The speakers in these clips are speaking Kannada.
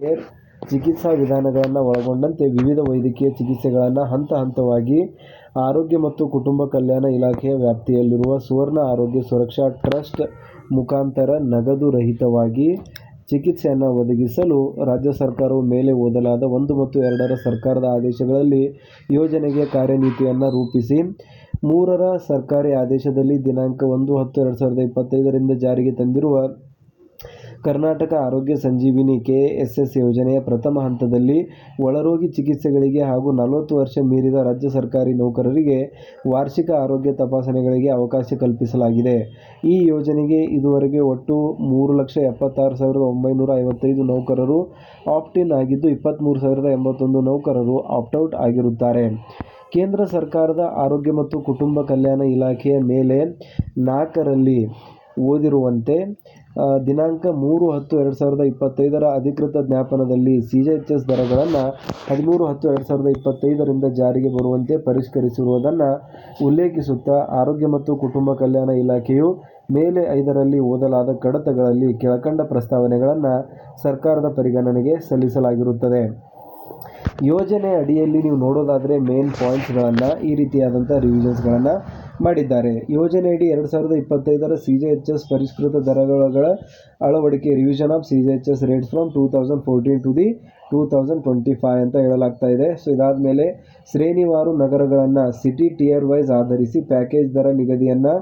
ಕೇರ್ ಚಿಕಿತ್ಸಾ ವಿಧಾನಗಳನ್ನು ಒಳಗೊಂಡಂತೆ ವಿವಿಧ ವೈದ್ಯಕೀಯ ಚಿಕಿತ್ಸೆಗಳನ್ನು ಹಂತ ಹಂತವಾಗಿ ಆರೋಗ್ಯ ಮತ್ತು ಕುಟುಂಬ ಕಲ್ಯಾಣ ಇಲಾಖೆಯ ವ್ಯಾಪ್ತಿಯಲ್ಲಿರುವ ಸುವರ್ಣ ಆರೋಗ್ಯ ಸುರಕ್ಷಾ ಟ್ರಸ್ಟ್ ಮುಖಾಂತರ ನಗದು ರಹಿತವಾಗಿ ಚಿಕಿತ್ಸೆಯನ್ನು ಒದಗಿಸಲು ರಾಜ್ಯ ಸರ್ಕಾರವು ಮೇಲೆ ಓದಲಾದ 1 ಮತ್ತು 2ರ ಸರ್ಕಾರದ ಆದೇಶಗಳಲ್ಲಿ ಯೋಜನೆಗೆ ಕಾರ್ಯನೀತಿಯನ್ನು ರೂಪಿಸಿ 3ರ ಸರ್ಕಾರಿ ಆದೇಶದಲ್ಲಿ ದಿನಾಂಕ 1/10/2025 ಜಾರಿಗೆ ತಂದಿರುವ ಕರ್ನಾಟಕ ಆರೋಗ್ಯ ಸಂಜೀವಿನಿ KSS ಯೋಜನೆಯ ಪ್ರಥಮ ಹಂತದಲ್ಲಿ ಒಳರೋಗಿ ಚಿಕಿತ್ಸೆಗಳಿಗೆ ಹಾಗೂ 40 ವರ್ಷ ಮೀರಿದ ರಾಜ್ಯ ಸರ್ಕಾರಿ ನೌಕರರಿಗೆ ವಾರ್ಷಿಕ ಆರೋಗ್ಯ ತಪಾಸಣೆಗಳಿಗೆ ಅವಕಾಶ ಕಲ್ಪಿಸಲಾಗಿದೆ. ಈ ಯೋಜನೆಗೆ ಇದುವರೆಗೆ ಒಟ್ಟು 3,76,955 ನೌಕರರು ಆಪ್ಟ್-ಇನ್ ಆಗಿದ್ದು 23,081 ನೌಕರರು ಆಪ್ಟ್-ಔಟ್ ಆಗಿರುತ್ತಾರೆ. ಕೇಂದ್ರ ಸರ್ಕಾರದ ಆರೋಗ್ಯ ಮತ್ತು ಕುಟುಂಬ ಕಲ್ಯಾಣ ಇಲಾಖೆಯ ಮೇಲೆ 4ರಲ್ಲಿ ಓದಿರುವಂತೆ ದಿನಾಂಕ 3/10/2025 ಅಧಿಕೃತ ಜ್ಞಾಪನದಲ್ಲಿ CGHS ದರಗಳನ್ನು 13/10/2025 ಜಾರಿಗೆ ಬರುವಂತೆ ಪರಿಷ್ಕರಿಸಿರುವುದನ್ನು ಉಲ್ಲೇಖಿಸುತ್ತಾ ಆರೋಗ್ಯ ಮತ್ತು ಕುಟುಂಬ ಕಲ್ಯಾಣ ಇಲಾಖೆಯು ಮೇಲೆ 5ರಲ್ಲಿ ಓದಲಾದ ಕಡತಗಳಲ್ಲಿ ಕೆಳಕಂಡ ಪ್ರಸ್ತಾವನೆಗಳನ್ನು ಸರ್ಕಾರದ ಪರಿಗಣನೆಗೆ ಸಲ್ಲಿಸಲಾಗಿರುತ್ತದೆ. ಯೋಜನೆ ಅಡಿಯಲ್ಲಿ ನೀವು ನೋಡೋದಾದರೆ ಮೇನ್ ಪಾಯಿಂಟ್ಸ್ಗಳನ್ನು ಈ ರೀತಿಯಾದಂಥ ರಿವಿಷನ್ಸ್ಗಳನ್ನು ಮಾಡಿದ್ದಾರೆ. ಯೋಜನೆಯಡಿ 2025ರ CGHS ಪರಿಷ್ಕೃತ ದರಗಳ ಅಳವಡಿಕೆ revision of CGHS rates from 2014 to the 2025 ಅಂತ ಹೇಳಲಾಗ್ತಾ ಇದೆ. ಸೊ ಇದಾದ ಮೇಲೆ ಶ್ರೇಣಿವಾರು ನಗರಗಳನ್ನು ಸಿಟಿ ಟಿಯರ್ ವೈಸ್ ಆಧರಿಸಿ ಪ್ಯಾಕೇಜ್ ದರ ನಿಗದಿಯನ್ನು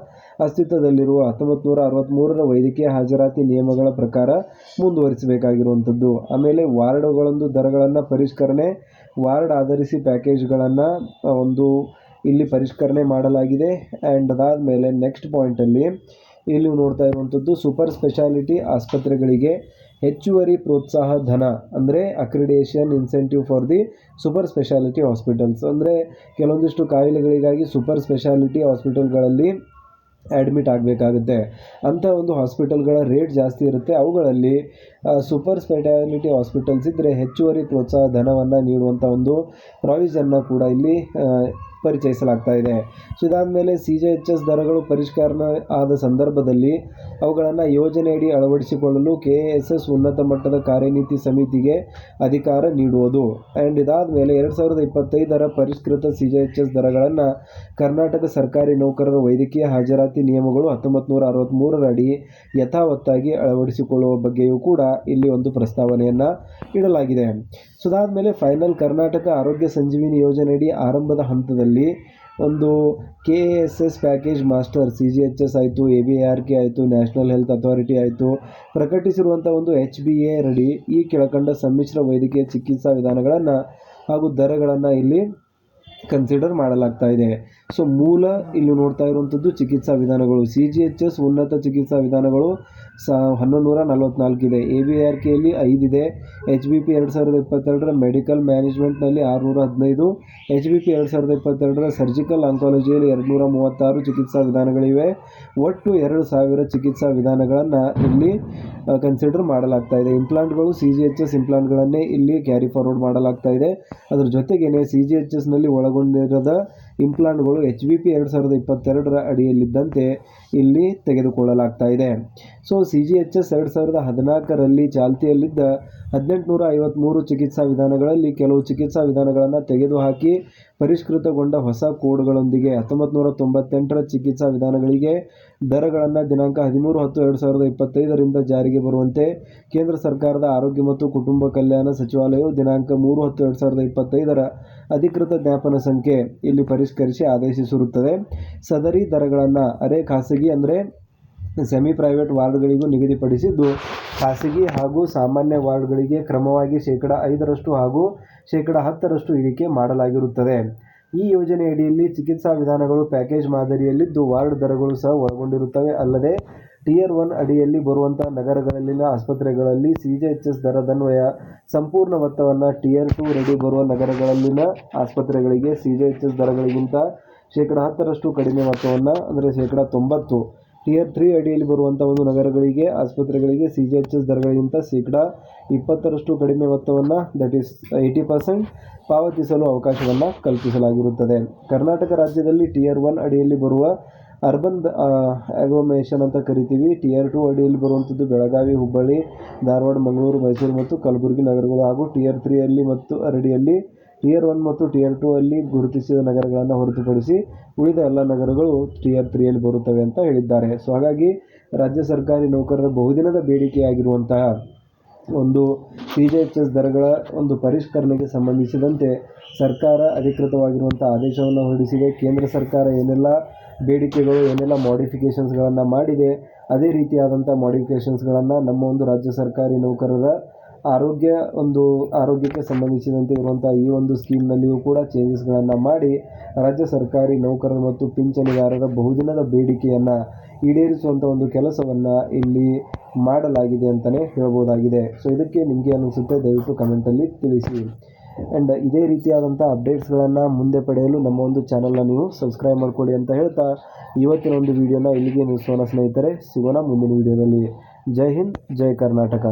ಅಸ್ತಿತ್ವದಲ್ಲಿರುವ 1963ರ ವೈದ್ಯಕೀಯ ಹಾಜರಾತಿ ನಿಯಮಗಳ ಪ್ರಕಾರ ಮುಂದುವರಿಸಬೇಕಾಗಿರುವಂಥದ್ದು. ಆಮೇಲೆ ವಾರ್ಡ್ಗಳೊಂದು ದರಗಳನ್ನು ಪರಿಷ್ಕರಣೆ, ವಾರ್ಡ್ ಆಧರಿಸಿ ಪ್ಯಾಕೇಜ್ಗಳನ್ನು ಇಲ್ಲಿ ಪರಿಷ್ಕರಣೆ ಮಾಡಲಾಗಿದೆ. ಆ್ಯಂಡ್ ಅದಾದಮೇಲೆ ನೆಕ್ಸ್ಟ್ ಪಾಯಿಂಟಲ್ಲಿ ಇಲ್ಲಿ ನೋಡ್ತಾ ಇರುವಂಥದ್ದು ಸೂಪರ್ ಸ್ಪೆಷಾಲಿಟಿ ಆಸ್ಪತ್ರೆಗಳಿಗೆ ಹೆಚ್ಚುವರಿ ಪ್ರೋತ್ಸಾಹ ಧನ ಅಂದರೆ accreditation incentive for the super speciality hospitals. ಅಂದರೆ ಕೆಲವೊಂದಿಷ್ಟು ಕಾಯಿಲೆಗಳಿಗಾಗಿ ಸೂಪರ್ ಸ್ಪೆಷಾಲಿಟಿ ಹಾಸ್ಪಿಟಲ್ಗಳಲ್ಲಿ ಅಡ್ಮಿಟ್ ಆಗಬೇಕಾಗುತ್ತೆ. ಅಂಥ ಒಂದು ಹಾಸ್ಪಿಟಲ್ಗಳ ರೇಟ್ ಜಾಸ್ತಿ ಇರುತ್ತೆ. ಅವುಗಳಲ್ಲಿ ಸೂಪರ್ ಸ್ಪೆಷಾಲಿಟಿ ಹಾಸ್ಪಿಟಲ್ಸ್ ಇದ್ದರೆ ಹೆಚ್ಚುವರಿ ಪ್ರೋತ್ಸಾಹ ಧನವನ್ನು ನೀಡುವಂಥ ಒಂದು ಪ್ರಾವಿಷನ್ನ ಕೂಡ ಇಲ್ಲಿ ಪರಿಚಯಿಸಲಾಗ್ತಾ ಇದೆ. ಸೊ ಇದಾದಮೇಲೆ CGHS ದರಗಳು ಪರಿಷ್ಕರಣೆ ಆದ ಸಂದರ್ಭದಲ್ಲಿ ಅವುಗಳನ್ನು ಯೋಜನೆಯಡಿ ಅಳವಡಿಸಿಕೊಳ್ಳಲು KSS ಉನ್ನತ ಮಟ್ಟದ ಕಾರ್ಯನೀತಿ ಸಮಿತಿಗೆ ಅಧಿಕಾರ ನೀಡುವುದು. ಆ್ಯಂಡ್ ಇದಾದಮೇಲೆ 2025ರ ಪರಿಷ್ಕೃತ CGHS ದರಗಳನ್ನು ಕರ್ನಾಟಕ ಸರ್ಕಾರಿ ನೌಕರರ ವೈದ್ಯಕೀಯ ಹಾಜರಾತಿ ನಿಯಮಗಳು 1963ರ ಅಡಿ ಯಥಾವತ್ತಾಗಿ ಅಳವಡಿಸಿಕೊಳ್ಳುವ ಬಗ್ಗೆಯೂ ಕೂಡ ಇಲ್ಲಿ ಒಂದು ಪ್ರಸ್ತಾವನೆಯನ್ನು ಇಡಲಾಗಿದೆ. ಸೊ ಅದಾದಮೇಲೆ ಫೈನಲ್ ಕರ್ನಾಟಕ ಆರೋಗ್ಯ ಸಂಜೀವಿನಿ ಯೋಜನೆಯಡಿ ಆರಂಭದ ಹಂತದಲ್ಲಿ ಒಂದು KSS ಪ್ಯಾಕೇಜ್ ಮಾಸ್ಟರ್ CGHS ಆಯಿತು, ABARK ಆಯಿತು, ನ್ಯಾಷನಲ್ ಹೆಲ್ತ್ ಅಥಾರಿಟಿ ಆಯಿತು ಪ್ರಕಟಿಸಿರುವಂಥ ಒಂದು HBA ರಡಿ ಈ ಕೆಳಕಂಡ ಸಮ್ಮಿಶ್ರ ವೈದ್ಯಕೀಯ ಚಿಕಿತ್ಸಾ ವಿಧಾನಗಳನ್ನು ಹಾಗೂ ದರಗಳನ್ನು ಇಲ್ಲಿ ಕನ್ಸಿಡರ್ ಮಾಡಲಾಗ್ತಾ ಇದೆ. ಸೊ ಮೂಲ ಇಲ್ಲಿ ನೋಡ್ತಾ ಇರುವಂಥದ್ದು ಚಿಕಿತ್ಸಾ ವಿಧಾನಗಳು CGHS ಉನ್ನತ ಚಿಕಿತ್ಸಾ ವಿಧಾನಗಳು 1144 ಇದೆ. ABARKಯಲ್ಲಿ 5 ಇದೆ. HBP 2022ರ ಮೆಡಿಕಲ್ ಮ್ಯಾನೇಜ್ಮೆಂಟ್ನಲ್ಲಿ 615, HBP 2022ರ ಸರ್ಜಿಕಲ್ ಆಂಕಾಲಜಿಯಲ್ಲಿ 236 ಚಿಕಿತ್ಸಾ ವಿಧಾನಗಳಿವೆ. ಒಟ್ಟು 2000 ಚಿಕಿತ್ಸಾ ವಿಧಾನಗಳನ್ನು ಇಲ್ಲಿ ಕನ್ಸಿಡರ್ ಮಾಡಲಾಗ್ತಾ ಇದೆ. ಇಂಪ್ಲಾಂಟ್ಗಳು CGHS ಇಂಪ್ಲಾಂಟ್ಗಳನ್ನೇ ಇಲ್ಲಿ ಕ್ಯಾರಿ ಫಾರ್ವರ್ಡ್ ಮಾಡಲಾಗ್ತಾ ಇದೆ. ಅದರ ಜೊತೆಗೇನೆ CGHSನಲ್ಲಿ ಒಳಗೊಂಡಿರದ ಇಂಪ್ಲಾಂಟ್ಗಳು HBP 2022ರ ಅಡಿಯಲ್ಲಿದ್ದಂತೆ ಇಲ್ಲಿ ತೆಗೆದುಕೊಳ್ಳಲಾಗ್ತಾ ಇದೆ. ಸೊ CGHS 2014ರಲ್ಲಿ ಚಾಲ್ತಿಯಲ್ಲಿದ್ದ 1853 ಚಿಕಿತ್ಸಾ ವಿಧಾನಗಳಲ್ಲಿ ಕೆಲವು ಚಿಕಿತ್ಸಾ ವಿಧಾನಗಳನ್ನು ತೆಗೆದುಹಾಕಿ ಪರಿಷ್ಕೃತಗೊಂಡ ಹೊಸ ಕೋಡ್ಗಳೊಂದಿಗೆ 1998ರ ಚಿಕಿತ್ಸಾ ವಿಧಾನಗಳಿಗೆ ದರಗಳನ್ನು ದಿನಾಂಕ 13/10/2025ರಿಂದ ಜಾರಿಗೆ ಬರುವಂತೆ ಕೇಂದ್ರ ಸರ್ಕಾರದ ಆರೋಗ್ಯ ಮತ್ತು ಕುಟುಂಬ ಕಲ್ಯಾಣ ಸಚಿವಾಲಯವು ದಿನಾಂಕ 3/10/2025ರ ಅಧಿಕೃತ ಜ್ಞಾಪನ ಸಂಖ್ಯೆ ಇಲ್ಲಿ ಪರಿಷ್ಕರಿಸಿ ಆದೇಶಿಸಿರುತ್ತದೆ. ಸದರಿ ದರಗಳನ್ನು ಅರೆ ಖಾಸಗಿ ಅಂದರೆ ಸೆಮಿ ಪ್ರೈವೇಟ್ ವಾರ್ಡ್ಗಳಿಗೂ ನಿಗದಿಪಡಿಸಿದ್ದು, ಖಾಸಗಿ ಹಾಗೂ ಸಾಮಾನ್ಯ ವಾರ್ಡ್ಗಳಿಗೆ ಕ್ರಮವಾಗಿ 5% ಹಾಗೂ 10% ಇಳಿಕೆ ಮಾಡಲಾಗಿರುತ್ತದೆ. ಈ ಯೋಜನೆಯಡಿಯಲ್ಲಿ ಚಿಕಿತ್ಸಾ ವಿಧಾನಗಳು ಪ್ಯಾಕೇಜ್ ಮಾದರಿಯಲ್ಲಿದ್ದು ವಾರ್ಡ್ ದರಗಳು ಸಹ ಒಳಗೊಂಡಿರುತ್ತವೆ. ಅಲ್ಲದೆ ಟಿಯರ್ 1 ಅಡಿಯಲ್ಲಿ ಬರುವಂತಹ ನಗರಗಳಲ್ಲಿನ ಆಸ್ಪತ್ರೆಗಳಲ್ಲಿ CGHS ದರದನ್ವಯ ಸಂಪೂರ್ಣ ಮೊತ್ತವನ್ನು ಟಿಯರ್ 2 ರಡಿ ಬರುವ ನಗರಗಳಲ್ಲಿನ ಆಸ್ಪತ್ರೆಗಳಿಗೆ CGHS ದರಗಳಿಗಿಂತ 10% ಕಡಿಮೆ ಮೊತ್ತವನ್ನು ಅಂದರೆ 90%, ಟಿಯರ್ 3 ಅಡಿಯಲ್ಲಿ ಬರುವಂಥ ಒಂದು ನಗರಗಳಿಗೆ ಆಸ್ಪತ್ರೆಗಳಿಗೆ CGHS ದರಗಳಿಗಿಂತ 20% ಕಡಿಮೆ ಮೊತ್ತವನ್ನು ದಟ್ ಈಸ್ 80% ಪಾವತಿಸಲು ಅವಕಾಶವನ್ನು ಕಲ್ಪಿಸಲಾಗಿರುತ್ತದೆ. ಕರ್ನಾಟಕ ರಾಜ್ಯದಲ್ಲಿ ಟಿಯರ್ 1 ಅಡಿಯಲ್ಲಿ ಬರುವ ಅರ್ಬನ್ ಆಗ್ಲೋಮೇಷನ್ ಅಂತ ಕರಿತೀವಿ. Tier 2 ಅಡಿಯಲ್ಲಿ ಬರುವಂಥದ್ದು ಬೆಳಗಾವಿ, ಹುಬ್ಬಳ್ಳಿ, ಧಾರವಾಡ, ಮಂಗಳೂರು, ಮೈಸೂರು ಮತ್ತು ಕಲಬುರಗಿ ನಗರಗಳು ಹಾಗೂ Tier 3 ಅಲ್ಲಿ ಮತ್ತು ಅಡಿಯಲ್ಲಿ Tier 1 ಮತ್ತು Tier 2 ಅಲ್ಲಿ ಗುರುತಿಸಿದ ನಗರಗಳನ್ನು ಹೊರತುಪಡಿಸಿ ಉಳಿದ ಎಲ್ಲ ನಗರಗಳು Tier 3 ಅಲ್ಲಿ ಬರುತ್ತವೆ ಅಂತ ಹೇಳಿದ್ದಾರೆ. ಸೊ ಹಾಗಾಗಿ ರಾಜ್ಯ ಸರ್ಕಾರಿ ನೌಕರರ ಬಹುದಿನದ ಬೇಡಿಕೆಯಾಗಿರುವಂತಹ ಒಂದು CGHS ದರಗಳ ಒಂದು ಪರಿಷ್ಕರಣೆಗೆ ಸಂಬಂಧಿಸಿದಂತೆ ಸರ್ಕಾರ ಅಧಿಕೃತವಾಗಿರುವಂಥ ಆದೇಶವನ್ನು ಹೊರಡಿಸಿದೆ. ಕೇಂದ್ರ ಸರ್ಕಾರ ಏನೆಲ್ಲ ಬೇಡಿಕೆಗಳು, ಏನೆಲ್ಲ ಮಾಡಿಫಿಕೇಷನ್ಸ್ಗಳನ್ನು ಮಾಡಿದೆ, ಅದೇ ರೀತಿಯಾದಂಥ ಮಾಡಿಫಿಕೇಷನ್ಸ್ಗಳನ್ನು ನಮ್ಮ ಒಂದು ರಾಜ್ಯ ಸರ್ಕಾರಿ ನೌಕರರ ಆರೋಗ್ಯಕ್ಕೆ ಸಂಬಂಧಿಸಿದಂತೆ ಇರುವಂಥ ಈ ಒಂದು ಸ್ಕೀಮ್ನಲ್ಲಿಯೂ ಕೂಡ ಚೇಂಜಸ್ಗಳನ್ನು ಮಾಡಿ ರಾಜ್ಯ ಸರ್ಕಾರಿ ನೌಕರರು ಮತ್ತು ಪಿಂಚಣಿದಾರರ ಬಹುದಿನದ ಬೇಡಿಕೆಯನ್ನು ಈಡೇರಿಸುವಂಥ ಒಂದು ಕೆಲಸವನ್ನು ಇಲ್ಲಿ ಮಾಡಲಾಗಿದೆ ಅಂತಲೇ ಹೇಳ್ಬೋದಾಗಿದೆ. ಸೊ ಇದಕ್ಕೆ ನಿಮಗೆ ಅನಿಸುತ್ತೆ ದಯವಿಟ್ಟು ಕಮೆಂಟಲ್ಲಿ ತಿಳಿಸಿ. ಆ್ಯಂಡ್ ಇದೇ ರೀತಿಯಾದಂಥ ಅಪ್ಡೇಟ್ಸ್ಗಳನ್ನು ಮುಂದೆ ಪಡೆಯಲು ನಮ್ಮ ಒಂದು ಚಾನಲ್ನ ನೀವು ಸಬ್ಸ್ಕ್ರೈಬ್ ಮಾಡಿಕೊಡಿ ಅಂತ ಹೇಳ್ತಾ ಇವತ್ತಿನ ಒಂದು ವಿಡಿಯೋನ ಇಲ್ಲಿಗೆ ನಿಲ್ಲಿಸೋಣ ಸ್ನೇಹಿತರೆ. ಸಿಗೋಣ ಮುಂದಿನ ವಿಡಿಯೋದಲ್ಲಿ. ಜೈ ಹಿಂದ್, ಜೈ ಕರ್ನಾಟಕ.